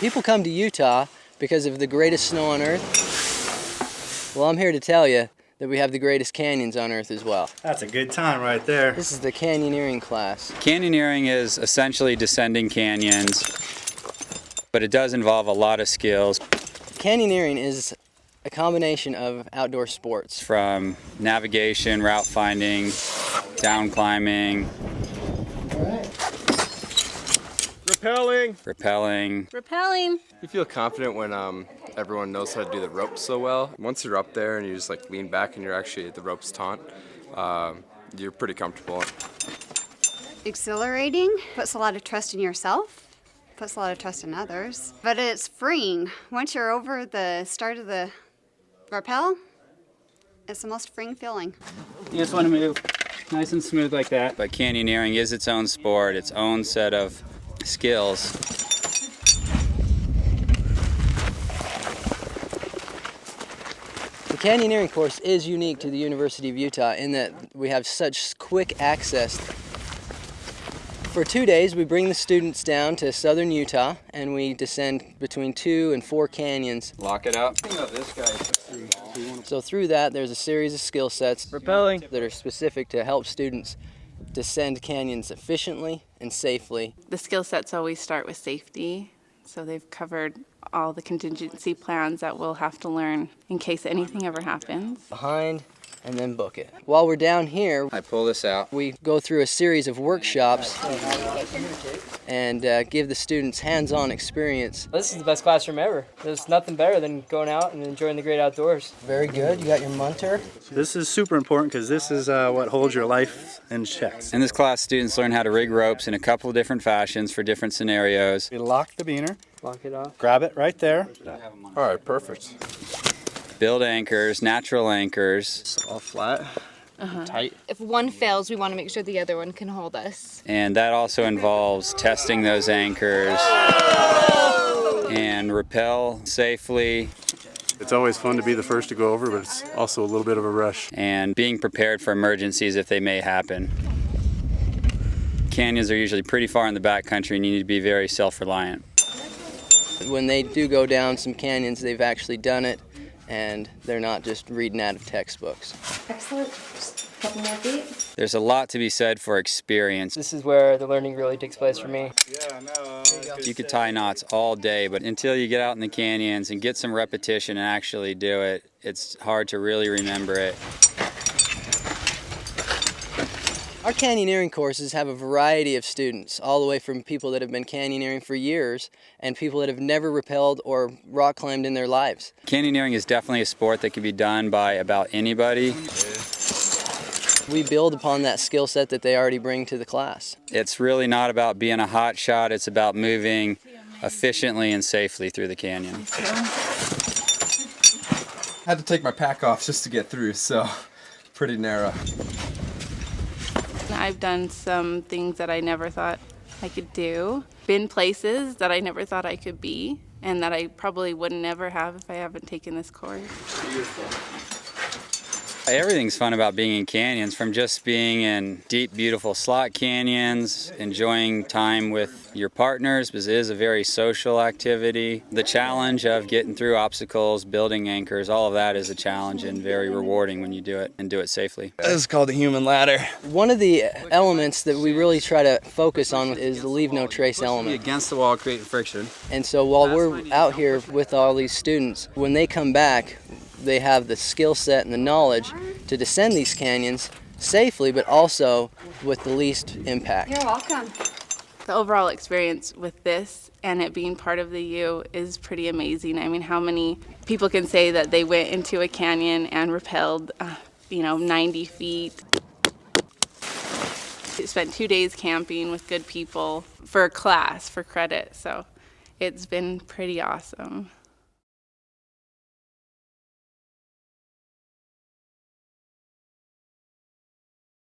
People come to Utah because of the greatest snow on Earth. Well, I'm here to tell you that we have the greatest canyons on Earth as well. That's a good time right there. This is the canyoneering class. Canyoneering is essentially descending canyons, but it does involve a lot of skills. Canyoneering is a combination of outdoor sports. From navigation, route finding, down climbing, rappelling. You feel confident when everyone knows how to do the ropes so well. Once you're up there and you just like lean back and you're actually at the ropes taut, you're pretty comfortable. Exhilarating, puts a lot of trust in yourself, puts a lot of trust in others, but it's freeing. Once you're over the start of the rappel, it's the most freeing feeling. You just want to move nice and smooth like that. But canyoneering is its own sport, its own set of skills. The canyoneering course is unique to the University of Utah in that we have such quick access. For 2 days, we bring the students down to southern Utah and we descend between 2 and 4 canyons. Lock it up. So through that, there's a series of skill sets that are specific to help students descend canyons efficiently and safely. The skill sets always start with safety, so they've covered all the contingency plans that we'll have to learn in case anything ever happens. Behind and then book it. While we're down here, I pull this out. we go through a series of workshops and give the students hands-on experience. This is the best classroom ever. There's nothing better than going out and enjoying the great outdoors. Very good. You got your munter. This is super important because this is what holds your life in check. In this class, students learn how to rig ropes in a couple of different fashions for different scenarios. You lock the beaner, Lock it off. grab it right there. All right, perfect. Build anchors, natural anchors, It's all flat, tight. If one fails, we want to make sure the other one can hold us. and that also involves testing those anchors and rappel safely It's always fun to be the first to go over, but it's also a little bit of a rush. and being prepared for emergencies if they may happen. Canyons are usually pretty far in the backcountry and you need to be very self-reliant. When they do go down some canyons, they've actually done it, and they're not just reading out of textbooks. Excellent. Just a couple more feet. There's a lot to be said for experience. This is where the learning really takes place for me. You could tie knots all day, but until you get out in the canyons and get some repetition and actually do it, it's hard to really remember it. Our canyoneering courses have a variety of students, all the way from people that have been canyoneering for years and people that have never rappelled or rock climbed in their lives. Canyoneering is definitely a sport that can be done by about anybody. We build upon that skill set that they already bring to the class. It's really not about being a hot shot, it's about moving efficiently and safely through the canyon. I had to take my pack off just to get through, so pretty narrow. I've done some things that I never thought I could do, been places that I never thought I could be, and that I probably would never have if I haven't taken this course. Everything's fun about being in canyons, from just being in deep, beautiful slot canyons, enjoying time with your partners, because it is a very social activity. The challenge of getting through obstacles, building anchors, all of that is a challenge and very rewarding when you do it and do it safely. This is called the human ladder. One of the elements that we really try to focus on is the leave no trace element. Against the wall, creating friction. And so while we're out here with all these students, when they come back, they have the skill set and the knowledge to descend these canyons safely, but also with the least impact. You're welcome. The overall experience with this and it being part of the U is pretty amazing. I mean, how many people can say that they went into a canyon and rappelled, 90 feet. Spent 2 days camping with good people for a class, for credit, so it's been pretty awesome.